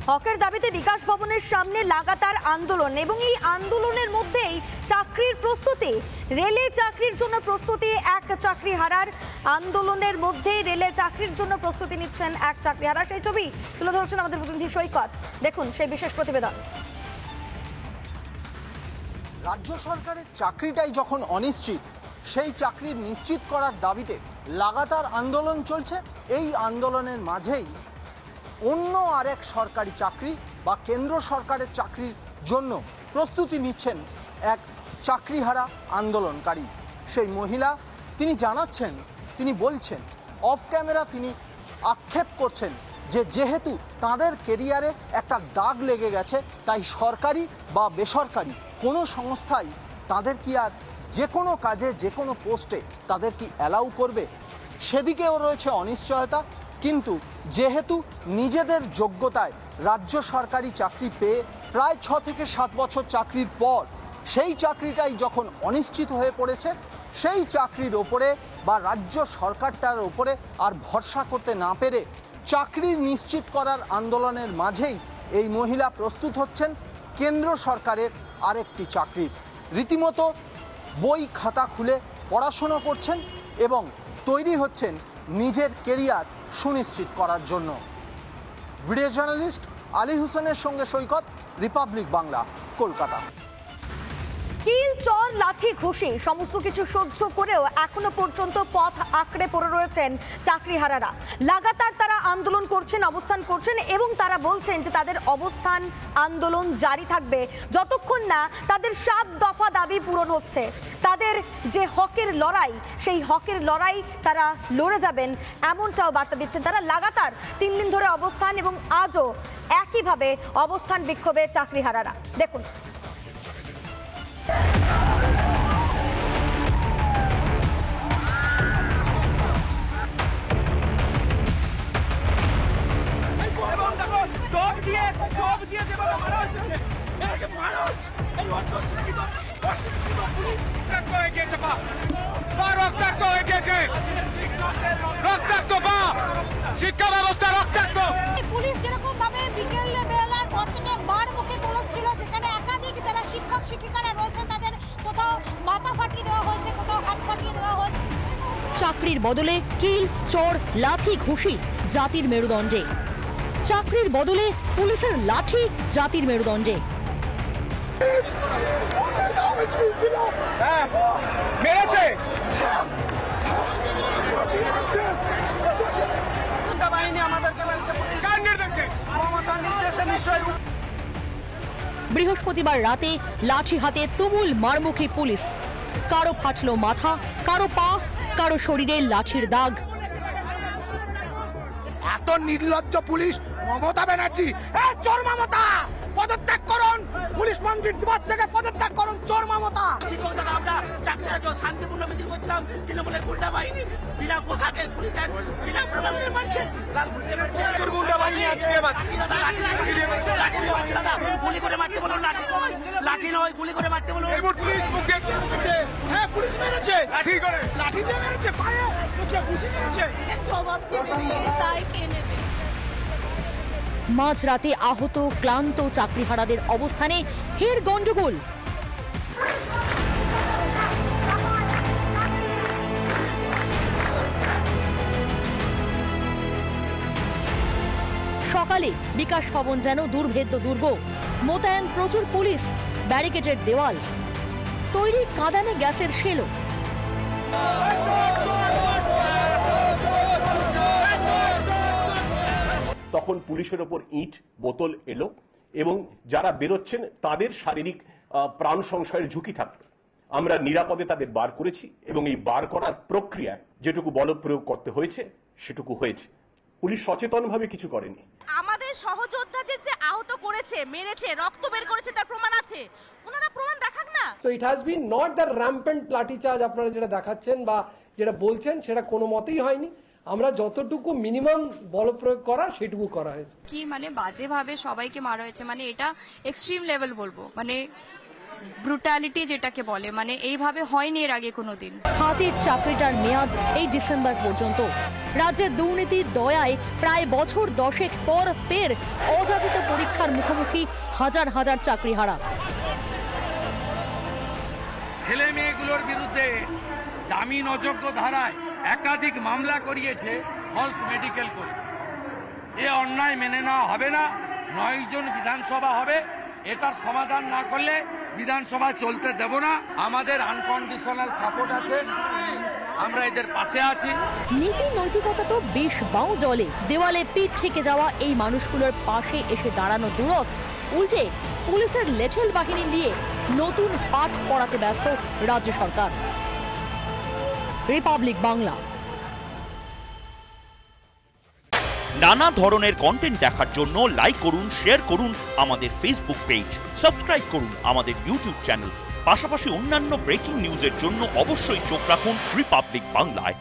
হকের দাবিতে বিকাশ ভবনের সামনে লাগাতার আন্দোলন এবং এই আন্দোলনের মধ্যেই চাকরির প্রস্তুতি, রেলে চাকরির জন্য প্রস্তুতি। এক চাকরি হারার আন্দোলনের মধ্যে রেলে চাকরির জন্য প্রস্তুতি নিচ্ছেন এক চাকরি হারা। সেই ছবি তুলে ধরছেন আমাদের প্রতিনিধি সৈকত। দেখুন সেই বিশেষ প্রতিবেদন। রাজ্য সরকারের চাকরিটাই যখন অনিশ্চিত, সেই চাকরির নিশ্চিত করার দাবিতে লাগাতার আন্দোলন চলছে। এই আন্দোলনের মাঝেই অন্য আরেক সরকারি চাকরি বা কেন্দ্র সরকারের চাকরির জন্য প্রস্তুতি নিচ্ছেন এক চাকরিহারা আন্দোলনকারী। সেই মহিলা তিনি জানাচ্ছেন, তিনি বলছেন, অফ ক্যামেরা তিনি আক্ষেপ করছেন যে যেহেতু তাদের কেরিয়ারে একটা দাগ লেগে গেছে, তাই সরকারি বা বেসরকারি কোনো সংস্থাই তাদের কি আর যে কোনো কাজে যে কোনো পোস্টে তাদের কি অ্যালাউ করবে, সেদিকেও রয়েছে অনিশ্চয়তা। কিন্তু যেহেতু নিজেদের যোগ্যতায় রাজ্য সরকারি চাকরি পেয়ে প্রায় 6 থেকে 7 বছর চাকরির পর সেই চাকরিটাই যখন অনিশ্চিত হয়ে পড়েছে, সেই চাকরির ওপরে বা রাজ্য সরকারটার ওপরে আর ভরসা করতে না পেরে চাকরি নিশ্চিত করার আন্দোলনের মাঝেই এই মহিলা প্রস্তুত হচ্ছেন কেন্দ্র সরকারের আরেকটি চাকরি। রীতিমতো বই খাতা খুলে পড়াশুনো করছেন এবং তৈরি হচ্ছেন নিজের কেরিয়ার সুনিশ্চিত করার জন্য। ভিডিও জার্নালিস্ট আলী হোসেনের সঙ্গে সৈকত, রিপাবলিক বাংলা, কলকাতা। কিল, চর, লাঠি, ঘুষি সমস্ত কিছু সহ্য করেও এখনো পর্যন্ত পথ আঁকড়ে পড়ে রয়েছেন চাকরিহারারা। লাগাতার তারা আন্দোলন করছেন, অবস্থান করছেন এবং তারা বলছেন যে তাদের অবস্থান আন্দোলন জারি থাকবে যতক্ষণ না তাদের 7 দফা দাবি পূরণ হচ্ছে। তাদের যে হকের লড়াই, সেই হকের লড়াই তারা লড়ে যাবেন, এমনটাও বার্তা দিচ্ছেন তারা। লাগাতার 3 দিন ধরে অবস্থান এবং আজও একইভাবে অবস্থান বিক্ষোভে চাকরিহারারা। দেখুন। শিক্ষা ব্যবস্থা রক্তাক্ত। পুলিশ যেরকম ভাবে বিকেল বেলার পর থেকে বার মুখে তোলাচ্ছিল, যেখানে একাধিক যারা শিক্ষক শিক্ষিকারা রয়েছে তাদের কোথাও মাথা ফাটিয়ে দেওয়া হয়েছে, কোথাও হাত ফাটিয়ে দেওয়া হয়েছে। চাকরির বদলে কিল, চর, লাঠি, ঘুষি জাতির মেরুদণ্ডে। চাকরির বদলে পুলিশের লাঠি জাতির মেরুদণ্ডে। মেরেছে বৃহস্পতিবার রাতে লাঠি হাতে তুমুল মারমুখী পুলিশ। কারো ফাটল মাথা, কারো পা, কারো শরীরে লাঠির দাগ। এত নির্লজ্জ পুলিশ! মমতা ব্যানার্জি, চোর মমতা, পদত্যাগ করুন! পুলিশ মন্ত্রীর পদ থেকে পদত্যাগ করুন, চোর মমতা! আমরা চাকরিরা শান্তিপূর্ণ মিছিল করছিলাম, তৃণমূলের গুন্ডা বাহিনী বিনা পোশাকে পুলিশের বিনা প্রভাবে মারছে। গুন্ডা বাহিনী গুলি করে মারতে বলুন, লাঠি নয়, গুলি করে মারতে বলুন। পুলিশ মুখে হ্যাঁ, পুলিশ মেরেছে, লাঠি করে, লাঠি দিয়ে মেরেছে, পায়ে মুখে ঘুষি মেরেছে। জবাব দেবে, তাই কে নেবে? মাঝরাতে আহত ক্লান্ত চাকরিহারাদের অবস্থানে ফের গন্ডগোল। সকালে বিকাশ ভবন যেন দুর্ভেদ্য দুর্গ। মোতায়েন প্রচুর পুলিশ, ব্যারিকেডের দেওয়াল, তৈরি কাঁদানে গ্যাসের শেলো। তখন পুলিশের ওপর ইট বোতল এলো এবং যারা বেরোচ্ছেন তাদের শারীরিক প্রাণ সংশয়ের ঝুঁকি থাকবে। আমরা নিরাপদে তাদের বার করেছি এবং এই বার করার প্রক্রিয়া যেটুকু বল প্রয়োগ করতে হয়েছে সেটুকু হয়েছে। পুলিশ সচেতনভাবে কিছু করেনি। আমাদের সহযোদ্ধা যে আহত করেছে, মেরেছে, রক্ত বের করেছে, তার প্রমাণ আছে। ওনারা প্রমাণ দেখাক না। So it has been not the rampant লাঠি চার্জ আপনারা যেটা দেখাচ্ছেন বা যেটা বলছেন সেটা কোনো মতেই হয়নি। আমরা যতটুকু মিনিমাম বল প্রয়োগ করা সেটুকু করা হয়েছে। কি মানে বাজেভাবে সবাইকে মারা হয়েছে, মানে এটা এক্সট্রিম লেভেল বলবো। মানে ব্রুটালিটি যেটাকে বলে, মানে এইভাবে হয়নি এর আগে কোনোদিন। হাতির চাকরিটার মেয়াদ এই ডিসেম্বর পর্যন্ত। রাজ্যের দুর্নীতির দয়ায় প্রায় বছর 10 পর ফের অযাচিত পরীক্ষার মুখোমুখি হাজার হাজার চাকরিহারা। ছেলে মেয়েগুলোর বিরুদ্ধে জামিন অযোগ্য ধারায় একাধিক মামলা করিয়েছে ফলস মেডিকেল করে। এ অন্যায় মেনে নেওয়া হবে না। 9 জন বিধানসভা হবে, এটার সমাধান না করলে বিধানসভা চলতে দেব না। আমাদের আনকন্ডিশনাল সাপোর্ট আছে, আমরা এদের পাশে আছি। নীতি নৈতিকতা তো বেশ বাউ জলে, দেওয়ালে পিঠ থেকে যাওয়া এই মানুষগুলোর পাশে এসে দাঁড়ানো দূরস। উল্টে পুলিশের লেঠেল বাহিনী দিয়ে নতুন পাঠ পড়াতে ব্যস্ত রাজ্য সরকার। রিপাবলিক বাংলা। নানা ধরনের কন্টেন্ট দেখার জন্য লাইক করুন, শেয়ার করুন আমাদের ফেসবুক পেজ, সাবস্ক্রাইব করুন আমাদের ইউটিউব চ্যানেল। পাশাপাশি অন্যান্য ব্রেকিং নিউজের জন্য অবশ্যই চোখ রাখুন রিপাবলিক বাংলায়।